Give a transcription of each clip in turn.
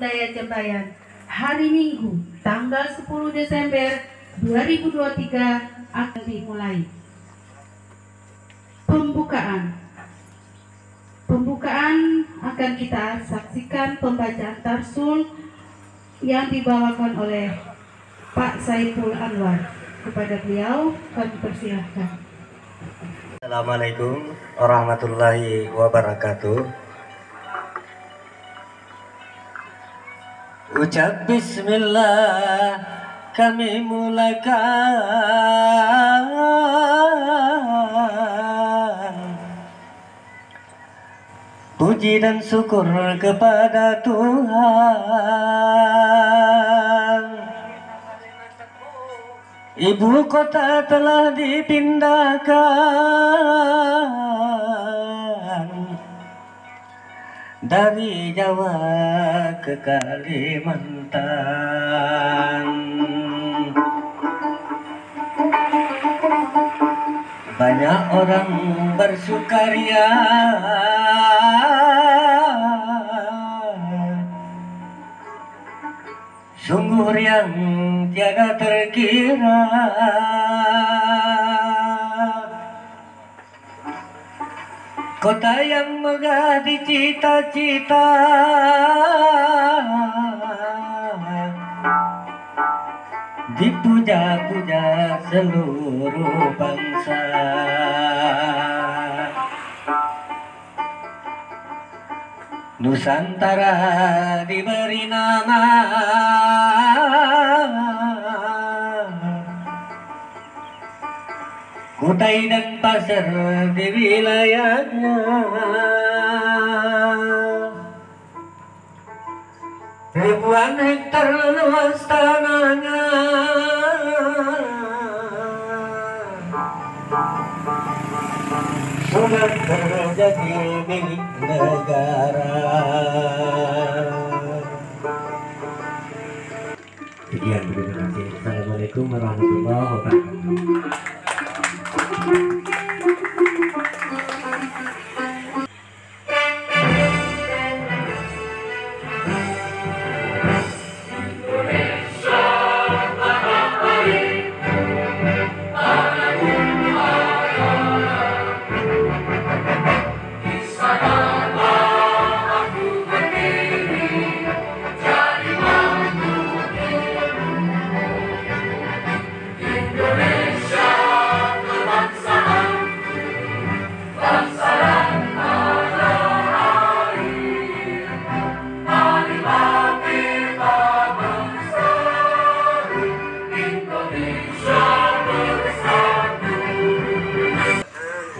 Budaya Jembayan hari Minggu tanggal 10 Desember 2023 akan dimulai. Pembukaan akan kita saksikan pembacaan tarsul yang dibawakan oleh Pak Saiful Anwar. Kepada beliau kami persilahkan. Assalamualaikum warahmatullahi wabarakatuh. Ucap bismillah kami mulakan puji dan syukur kepada Tuhan. Ibu kota telah dipindahkan dari Jawa ke Kalimantan. Banyak orang bersukaria sungguh yang tiada terkira. Kota yang megah dicita-cita dipuja-puja seluruh bangsa. Nusantara diberi nama Kutai dan Pasir di wilayahnya. Ribuan hektar luas tanahnya sudah terjadi milik negara. Sekian, terima kasih. Assalamualaikum warahmatullahi wabarakatuh.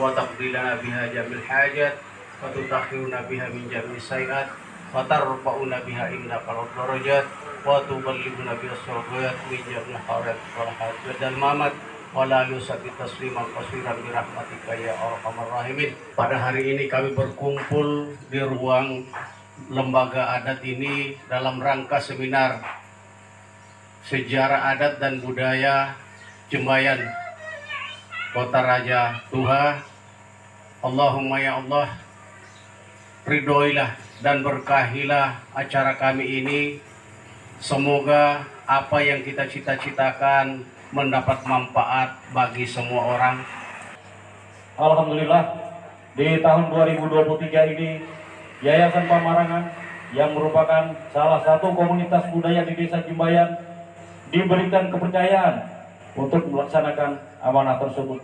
وتقضي بها جميع الحاجات وتطهرنا بها من جميع السيئات وترفعنا بها عندك الدرجات وتبلغنا بها الصلوات من جميع الخيرات والحاجات الممات ولا yusalli tasliman qasiran bi rahmatika ya arhamar rahimin. Pada hari ini kami berkumpul di ruang lembaga adat ini dalam rangka seminar sejarah adat dan budaya Jembayan Kota Raja Tuha. Allahumma ya Allah, ridhoilah dan berkahilah acara kami ini. Semoga apa yang kita cita-citakan mendapat manfaat bagi semua orang. Alhamdulillah, di tahun 2023 ini Yayasan Pamarangan yang merupakan salah satu komunitas budaya di Desa Jembayan diberikan kepercayaan untuk melaksanakan amanah tersebut.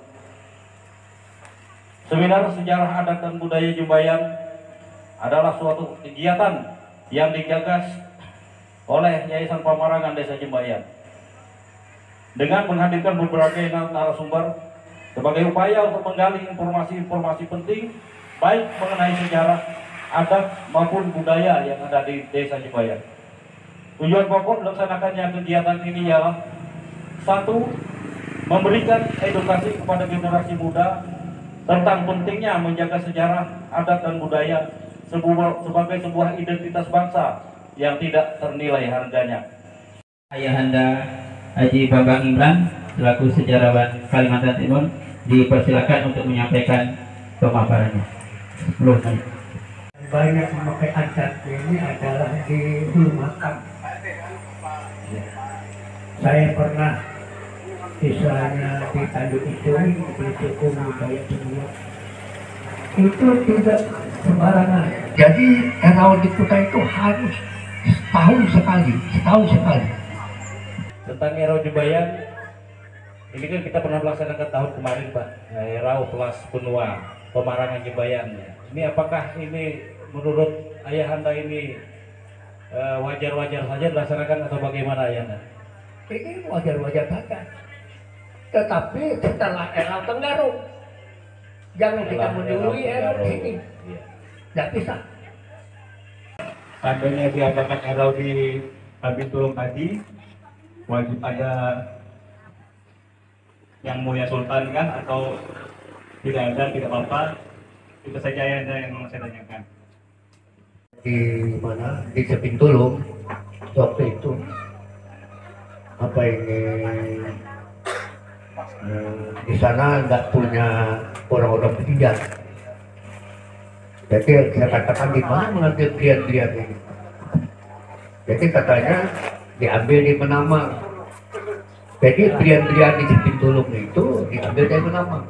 Seminar Sejarah Adat dan Budaya Jembayan adalah suatu kegiatan yang digagas oleh Yayasan Pamarangan Desa Jembayan dengan menghadirkan berbagai narasumber sebagai upaya untuk menggali informasi-informasi penting baik mengenai sejarah, adat maupun budaya yang ada di Desa Jembayan. Tujuan pokok dilaksanakannya kegiatan ini ialah satu, memberikan edukasi kepada generasi muda tentang pentingnya menjaga sejarah, adat dan budaya sebagai sebuah identitas bangsa yang tidak ternilai harganya. Ayahanda Haji Bambang Imran selaku sejarawan Kalimantan Timur dipersilakan untuk menyampaikan pemaparannya. 10 menit. banyak memakai adat ini adalah di makam. Ya. Saya pernah misalnya di Tanduk itu di suku budaya Timur itu tidak sembarangan. Jadi Erau di Kuta itu harus setahun sekali. Tentang Erau Jembayan, ini kan kita pernah melaksanakan tahun kemarin Pak, Erau plus Benua Pemarangan Jembayan. Ini apakah ini menurut Ayahanda ini wajar-wajar saja dilaksanakan atau bagaimana Ayahanda? Ini wajar-wajar saja. Tetapi setelah Erau Tenggarong, jangan kita mendului Erau sini. Tidak bisa. Seandainya diadakan Erau di Bintulung tadi, wajib ada yang mulia sultan kan, atau tidak ada, tidak apa-apa. Itu saja yang saya tanyakan. Di mana? Di Bintulung waktu itu apa ini di sana nggak punya orang-orang ketiga. Jadi saya katakan di mana mengambil brian-brian ini. Jadi katanya diambil di Menamang. Jadi brian-brian di Bintulung itu diambil dari Menamang.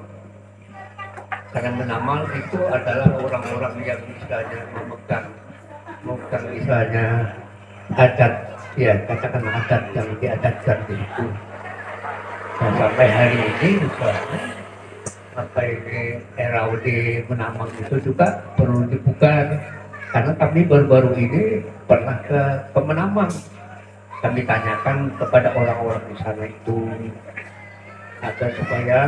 Karena Menamang itu adalah orang-orang yang misalnya memegang misalnya adat, ya katakan adat yang diadatkan di situ. Dan sampai hari ini misalnya apa ini Erau di Menamang itu juga perlu dibuka, karena kami baru-baru ini pernah ke Menamang. Kami tanyakan kepada orang-orang di sana itu agar supaya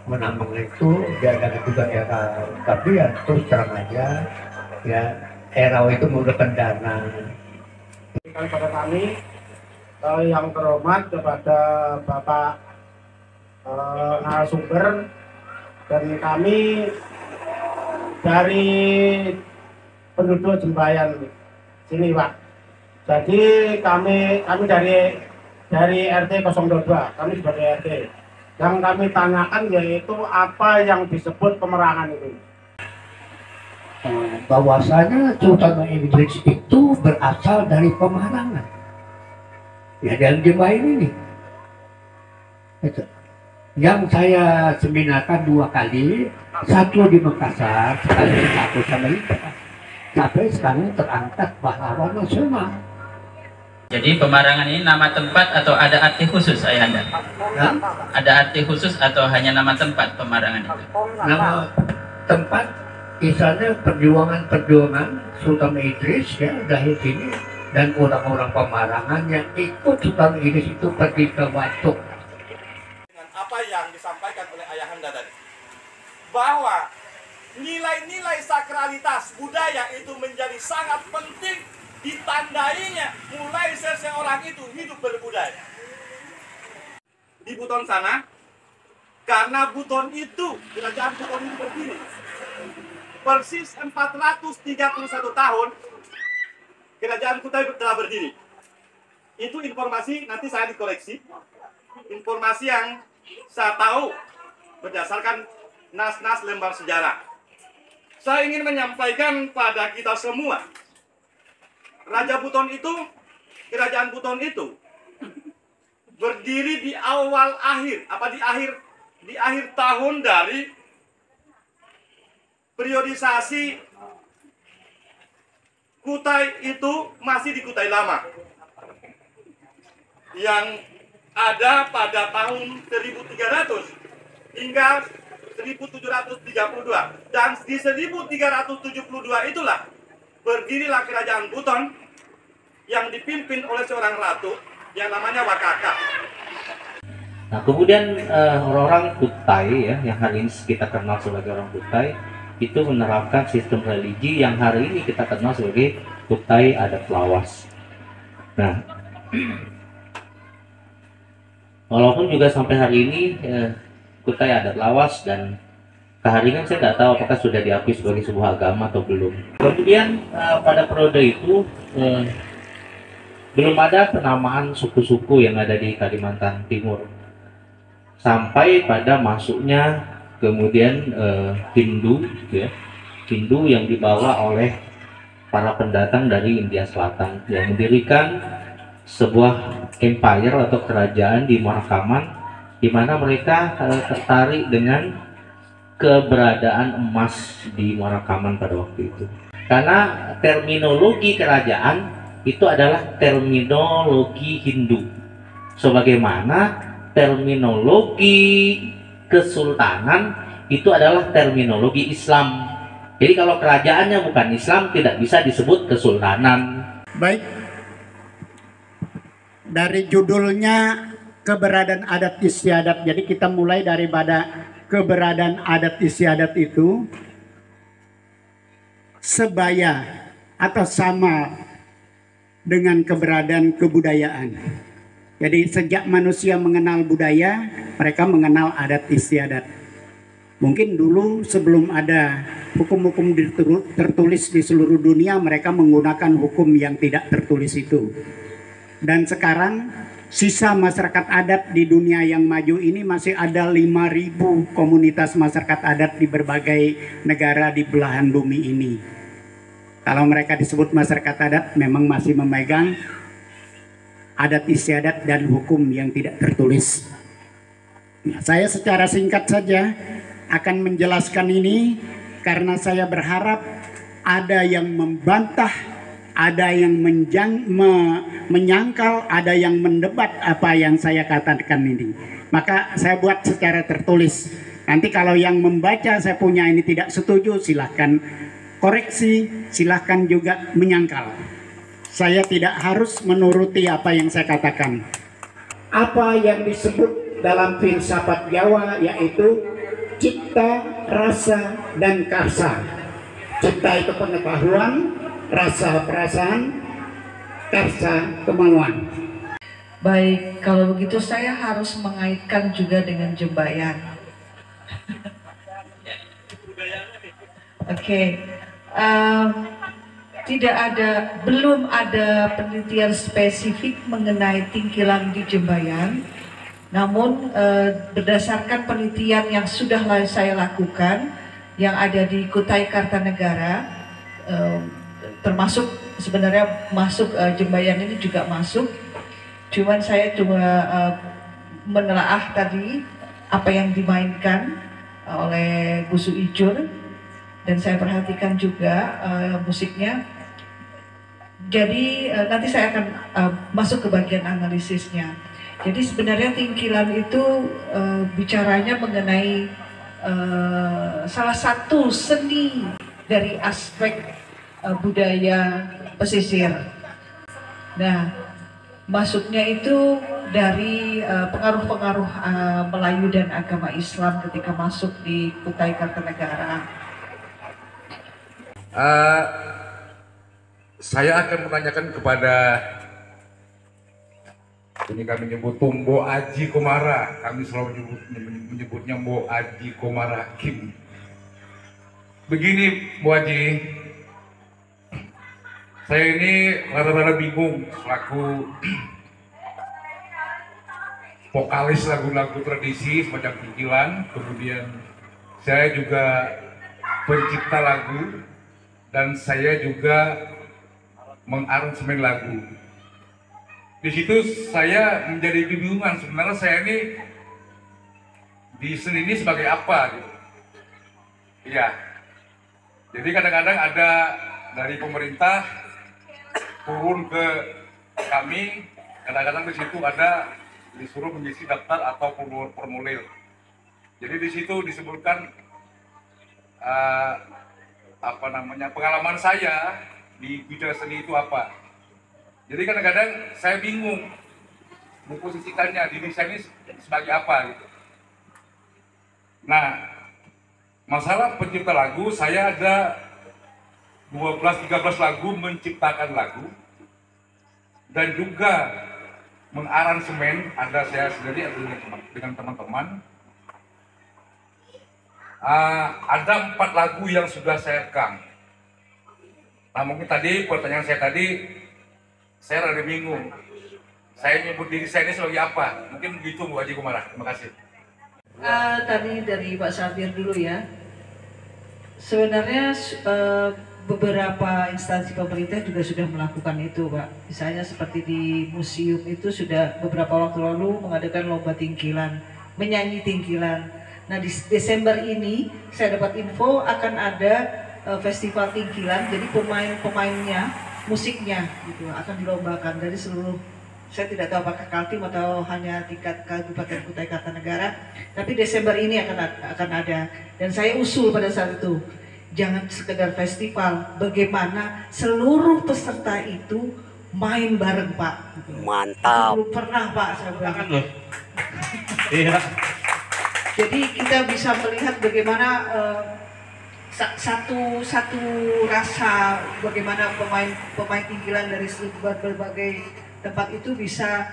Menamang itu diadakan juga Erau, tapi ya terus terang aja ya Erau itu menggunakan dana. Pada kami yang terhormat kepada Bapak narasumber, dan kami dari penduduk Jembayan sini Pak. Jadi kami dari RT 022, kami sebagai RT. Yang kami tanyakan yaitu apa yang disebut pemerangan itu. Bahwasanya Sultan Idris itu berasal dari pemarangan. Ya dalam Jembayan ini. Itu. Yang saya seminarkan 2 kali, satu di Makassar, sekali satu sama itu. Sampai sekarang terangkat pahlawan nasional. Jadi Pemarangan ini nama tempat atau ada arti khusus Ayahanda? Ya? Ada arti khusus atau hanya nama tempat Pemarangan itu? Nama tempat misalnya perjuangan Sultan Idris ya dari sini, dan orang-orang Pemarangan yang ikut Sultan Idris itu pergi ke Batuk. Dengan apa yang disampaikan oleh Ayahanda tadi, bahwa nilai-nilai sakralitas budaya itu menjadi sangat penting, ditandainya mulai seseorang itu hidup berbudaya. Di Buton sana, karena Buton itu, kerajaan Buton itu berdiri persis 431 tahun, kerajaan Kutai telah berdiri. Itu informasi, nanti saya dikoreksi, informasi yang saya tahu berdasarkan nas-nas lembar sejarah. Saya ingin menyampaikan pada kita semua, Raja Buton itu, kerajaan Buton itu berdiri di awal akhir, di akhir tahun dari periodisasi Kutai itu masih di Kutai Lama, yang ada pada tahun 1300 hingga 1732, dan di 1372 itulah berdirilah kerajaan Buton yang dipimpin oleh seorang ratu yang namanya Wakaka. Nah kemudian orang-orang Kutai ya, yang hari ini kita kenal sebagai orang Kutai, itu menerapkan sistem religi yang hari ini kita kenal sebagai Kutai Adat Lawas. Nah, walaupun juga sampai hari ini Kutai Adat Lawas dan Keharingan saya tidak tahu apakah sudah diakui sebagai sebuah agama atau belum. Kemudian pada periode itu belum ada penamaan suku-suku yang ada di Kalimantan Timur. Sampai pada masuknya kemudian Hindu, ya, Hindu yang dibawa oleh para pendatang dari India Selatan yang mendirikan sebuah empire atau kerajaan di Muara di mana mereka tertarik dengan keberadaan emas di Muara pada waktu itu. Karena terminologi kerajaan itu adalah terminologi Hindu, sebagaimana terminologi kesultanan itu adalah terminologi Islam. Jadi kalau kerajaannya bukan Islam tidak bisa disebut kesultanan. Baik, dari judulnya keberadaan adat istiadat, jadi kita mulai daripada keberadaan adat istiadat itu sebaya atau sama dengan keberadaan kebudayaan. Jadi sejak manusia mengenal budaya, mereka mengenal adat istiadat. Mungkin dulu sebelum ada hukum-hukum tertulis di seluruh dunia, mereka menggunakan hukum yang tidak tertulis itu. Dan sekarang sisa masyarakat adat di dunia yang maju ini masih ada 5.000 komunitas masyarakat adat di berbagai negara di belahan bumi ini. Kalau mereka disebut masyarakat adat, memang masih memegang adat istiadat dan hukum yang tidak tertulis. Nah, saya secara singkat saja akan menjelaskan ini karena saya berharap ada yang membantah, ada yang menyangkal, ada yang mendebat apa yang saya katakan ini. Maka saya buat secara tertulis. Nanti kalau yang membaca saya punya ini tidak setuju, silahkan koreksi, silahkan juga menyangkal. Saya tidak harus menuruti apa yang saya katakan. Apa yang disebut dalam filsafat Jawa yaitu cipta, rasa, dan karsa. Cipta itu pengetahuan, rasa perasaan, karsa kemauan. Baik, kalau begitu saya harus mengaitkan juga dengan Jembayan. Oke. Belum ada penelitian spesifik mengenai tingkilan di Jembayan. Namun berdasarkan penelitian yang sudah saya lakukan, yang ada di Kutai Kartanegara, termasuk sebenarnya masuk Jembayan ini juga masuk. Cuman saya cuma menelaah tadi apa yang dimainkan oleh Busu Ijur, dan saya perhatikan juga musiknya. Jadi nanti saya akan masuk ke bagian analisisnya. Jadi sebenarnya tingkilan itu bicaranya mengenai salah satu seni dari aspek budaya pesisir. Nah, masuknya itu dari pengaruh-pengaruh Melayu dan agama Islam ketika masuk di Kutai Kartanegara. Saya akan menanyakan kepada, ini kami menyebut Mbo Aji Komara, kami selalu menyebutnya Mbo Aji Komara Kim. Begini Mbo Aji, saya ini rada-rada bingung selaku vokalis lagu-lagu tradisi semacam tingkilan, kemudian saya juga pencipta lagu dan saya juga mengaransemen lagu. Di situ saya menjadi kebingungan, sebenarnya saya ini di seni ini sebagai apa gitu. Iya. Jadi kadang-kadang ada dari pemerintah turun ke kami, kadang-kadang di situ ada disuruh mengisi daftar atau formulir. Jadi di situ disebutkan pengalaman saya di bidang seni itu apa. Jadi kadang-kadang saya bingung memposisikannya diri saya ini sebagai apa gitu. Nah, masalah pencipta lagu, saya ada 12-13 lagu menciptakan lagu dan juga mengaransemen, ada saya sendiri dengan teman-teman. Ada 4 lagu yang sudah saya rekam. Nah, mungkin tadi pertanyaan saya tadi, saya rada bingung. Saya nyebut diri saya ini sebagai apa? Mungkin begitu Bu Haji Komara. Terima kasih. Tadi dari Pak Sabir dulu ya. Sebenarnya beberapa instansi pemerintah juga sudah melakukan itu, Pak. Misalnya seperti di museum itu sudah beberapa waktu lalu mengadakan lomba tingkilan, menyanyi tingkilan. Nah di Desember ini saya dapat info akan ada festival tingkilan, jadi pemain-pemainnya, musiknya gitu akan dilombakan dari seluruh, saya tidak tahu apakah Kaltim atau hanya tingkat Kabupaten Kutai Kartanegara, tapi Desember ini akan ada. Dan saya usul pada saat itu, jangan sekedar festival, bagaimana seluruh peserta itu main bareng, Pak. Mantap. Belum pernah, Pak, saya bilang. Loh. Iya. Jadi kita bisa melihat bagaimana satu rasa, bagaimana pemain tingkilan dari berbagai tempat itu bisa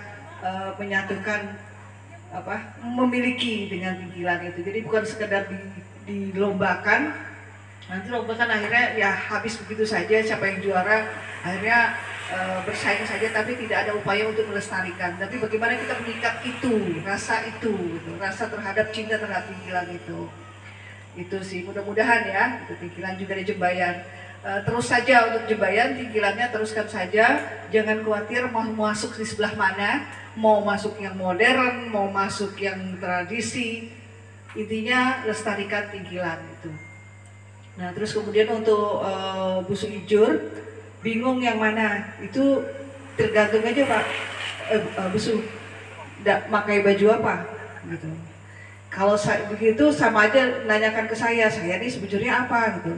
menyatukan memiliki dengan tingkilan itu. Jadi bukan sekedar dilombakan, nanti lombakan akhirnya ya habis begitu saja, siapa yang juara akhirnya bersaing saja, tapi tidak ada upaya untuk melestarikan. Tapi bagaimana kita mengikat itu, rasa itu, gitu. Rasa terhadap cinta terhadap tingkilan itu sih, mudah-mudahan ya, itu tingkilan juga di Jembayan. Terus saja untuk Jembayan, tingkilannya teruskan saja, jangan khawatir mau masuk di sebelah mana, mau masuk yang modern, mau masuk yang tradisi, intinya lestarikan tingkilan itu. Nah terus kemudian untuk busuk ijur, bingung yang mana, itu tergantung aja Pak, busuk pakai baju apa gitu. Kalau begitu sama aja nanyakan ke saya ini sebetulnya apa gitu,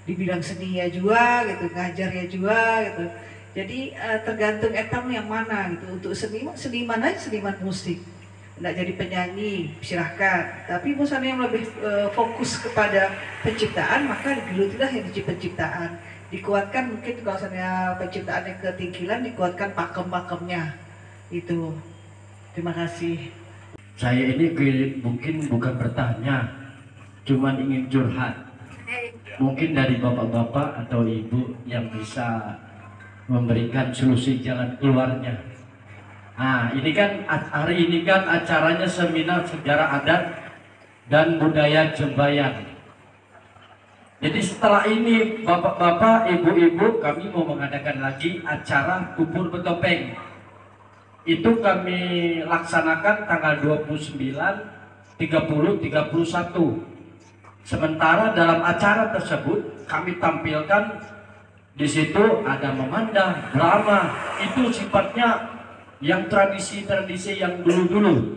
dibilang seni ya juga gitu, ngajar ya juga gitu. Jadi tergantung etam yang mana gitu. Untuk seniman aja, seniman musik, nggak jadi penyanyi silahkan, tapi misalnya yang lebih fokus kepada penciptaan, maka digelutilah yang di penciptaan, dikuatkan mungkin kalau misalnya penciptaannya ketinggilan, dikuatkan pakem-pakemnya itu. Terima kasih. Saya ini mungkin bukan bertanya, cuman ingin curhat. Mungkin dari bapak-bapak atau ibu yang bisa memberikan solusi jalan keluarnya. Nah, ini kan hari ini kan acaranya seminar sejarah adat dan budaya Jembayan. Jadi setelah ini bapak-bapak, ibu-ibu, kami mau mengadakan lagi acara kubur betopeng. Itu kami laksanakan tanggal 29, 30, 31. Sementara dalam acara tersebut kami tampilkan di situ ada memandang, drama, itu sifatnya yang tradisi-tradisi yang dulu-dulu.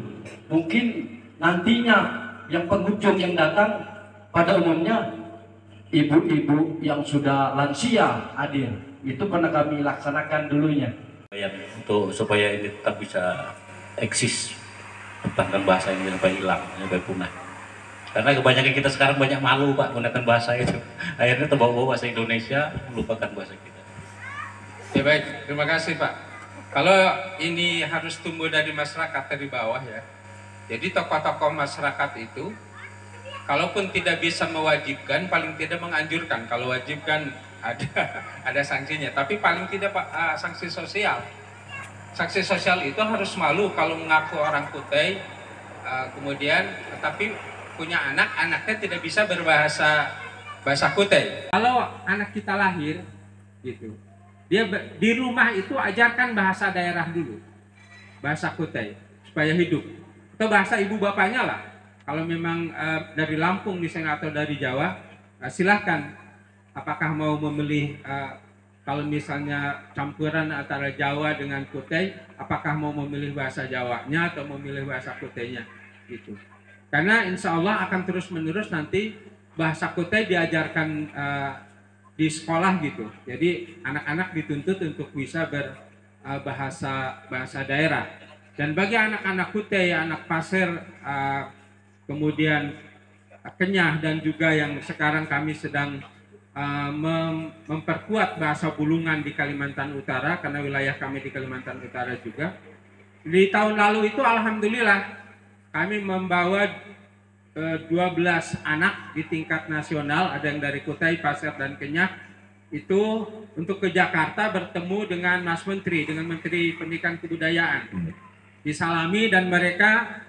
Mungkin nantinya yang pengunjung yang datang pada umumnya ibu-ibu yang sudah lansia hadir. Itu pernah kami laksanakan dulunya. Untuk supaya ini tetap bisa eksis, pertahankan bahasa ini sampai hilang, sampai punah. Karena kebanyakan kita sekarang banyak malu Pak menggunakan bahasa itu. Akhirnya terbawa bahasa Indonesia, melupakan bahasa kita. Ya baik, terima kasih Pak. Kalau ini harus tumbuh dari masyarakat dari bawah ya. Jadi tokoh-tokoh masyarakat itu, kalaupun tidak bisa mewajibkan, paling tidak menganjurkan. Kalau wajibkan ada sanksinya, tapi paling tidak Pak, sanksi sosial. Sanksi sosial itu harus malu kalau mengaku orang Kutai, kemudian tapi punya anaknya tidak bisa berbahasa Kutai. Kalau anak kita lahir, gitu, dia di rumah itu ajarkan bahasa daerah dulu, bahasa Kutai supaya hidup, atau bahasa ibu bapaknya lah. Kalau memang dari Lampung misalnya atau dari Jawa, silahkan. Apakah mau memilih kalau misalnya campuran antara Jawa dengan Kutai, apakah mau memilih bahasa Jawanya atau memilih bahasa Kutainya gitu. Karena insya Allah akan terus menerus nanti bahasa Kutai diajarkan di sekolah gitu. Jadi anak-anak dituntut untuk bisa berbahasa daerah. Dan bagi anak-anak Kutai, anak Pasir, kemudian Kenyah, dan juga yang sekarang kami sedang memperkuat bahasa Bulungan di Kalimantan Utara, karena wilayah kami di Kalimantan Utara juga. Di tahun lalu itu alhamdulillah kami membawa 12 anak di tingkat nasional, ada yang dari Kutai, Pasir, dan Kenyah, itu untuk ke Jakarta bertemu dengan Mas Menteri, dengan Menteri Pendidikan Kebudayaan. Disalami dan mereka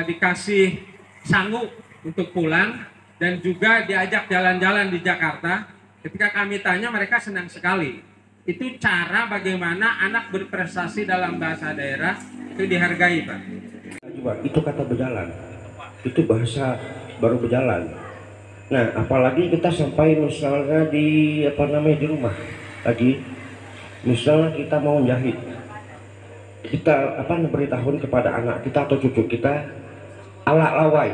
dikasih sangu untuk pulang, dan juga diajak jalan-jalan di Jakarta. Ketika kami tanya mereka senang sekali. Itu cara bagaimana anak berprestasi dalam bahasa daerah itu dihargai, Pak. Itu kata berjalan, itu bahasa baru berjalan. Nah, apalagi kita sampai misalnya di di rumah lagi, misalnya kita mau jahit, kita beritahuan kepada anak kita atau cucu kita alak lawai,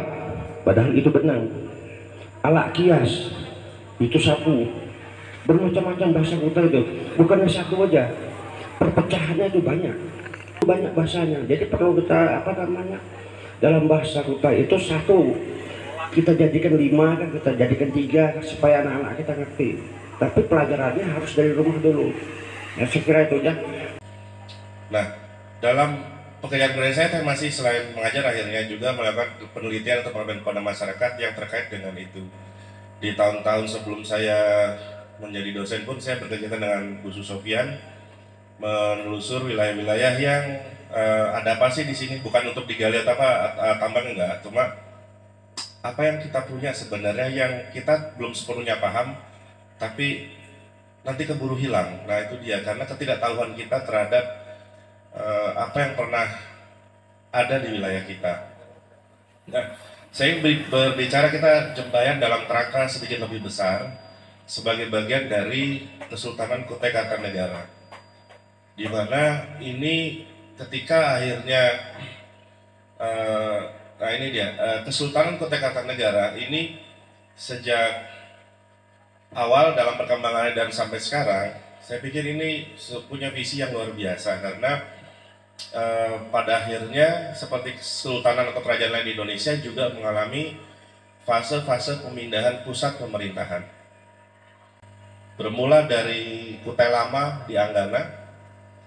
padahal itu benang, alak kias, itu sapu, bermacam-macam bahasa kita itu, bukan satu aja, perpecahannya itu banyak bahasanya. Jadi perlu kita dalam bahasa kita itu satu kita jadikan 5 kan, kita jadikan 3 supaya anak-anak kita ngerti. Tapi pelajarannya harus dari rumah dulu. Ya, saya kira itu ya. Nah, dalam pekerjaan saya masih selain mengajar akhirnya juga melakukan penelitian atau pengabdian kepada masyarakat yang terkait dengan itu. Di tahun-tahun sebelum saya menjadi dosen pun saya bekerja dengan Bu Sofian menelusur wilayah-wilayah yang ada apa sih di sini, bukan untuk digali atau tambang, enggak, cuma apa yang kita punya sebenarnya yang kita belum sepenuhnya paham tapi nanti keburu hilang. Nah, itu dia, karena ketidaktahuan kita terhadap apa yang pernah ada di wilayah kita. Nah, saya berbicara kita Jembayan dalam kerangka sedikit lebih besar sebagai bagian dari Kesultanan Kutai Kartanegara, di mana ini ketika akhirnya Kesultanan Kutai Kartanegara ini sejak awal dalam perkembangannya dan sampai sekarang, saya pikir ini punya visi yang luar biasa karena pada akhirnya seperti kesultanan atau kerajaan lain di Indonesia juga mengalami fase-fase pemindahan pusat pemerintahan. Bermula dari Kutai Lama di Anggana,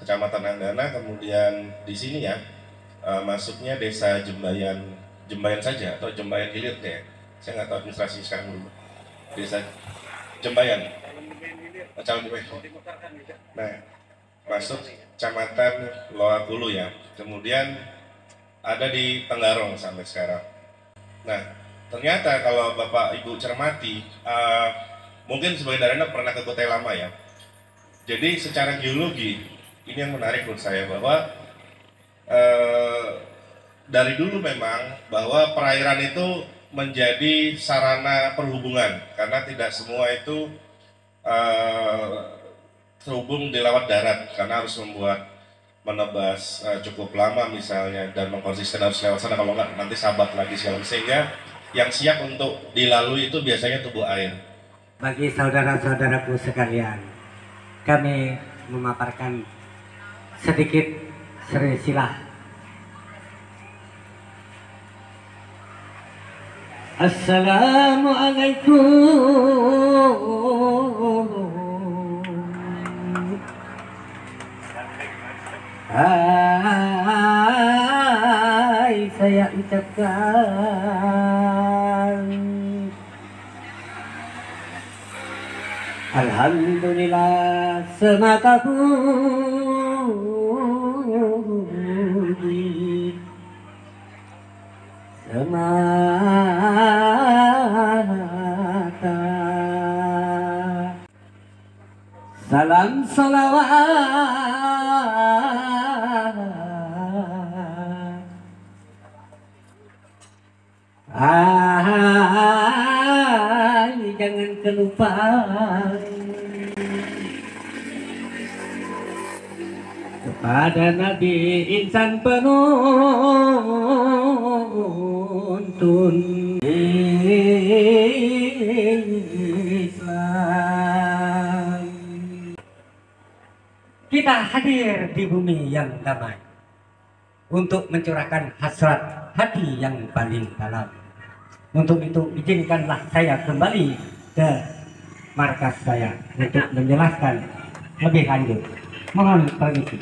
Kecamatan Anggana, kemudian di sini ya masuknya desa Jembayan saja atau Jembayan Hilir deh. Saya nggak tahu administrasi sekarang dulu. Desa Jembayan, nah masuk Kecamatan Loakulu ya. Kemudian ada di Tenggarong sampai sekarang. Nah, ternyata kalau Bapak Ibu cermati, mungkin sebagai daerah pernah ke Kutai Lama ya. Jadi secara geologi ini yang menarik menurut saya bahwa dari dulu memang bahwa perairan itu menjadi sarana perhubungan karena tidak semua itu terhubung di lewat darat karena harus menebas cukup lama misalnya dan mengkonsisten harus lewat sana, kalau nggak nanti sabat lagi segala, sehingga yang siap untuk dilalui itu biasanya tubuh air. Bagi saudara-saudaraku sekalian, kami memaparkan sedikit silsilah. Assalamualaikum. Hai, saya ucapkan alhamdulillah semata puji, semata salam salawat jangan kelupaan kepada Nabi insan penuntun Islam. Kita hadir di bumi yang damai untuk mencurahkan hasrat hati yang paling dalam. Untuk itu izinkanlah saya kembali ke markas saya untuk menjelaskan lebih lanjut. Mohon permisi.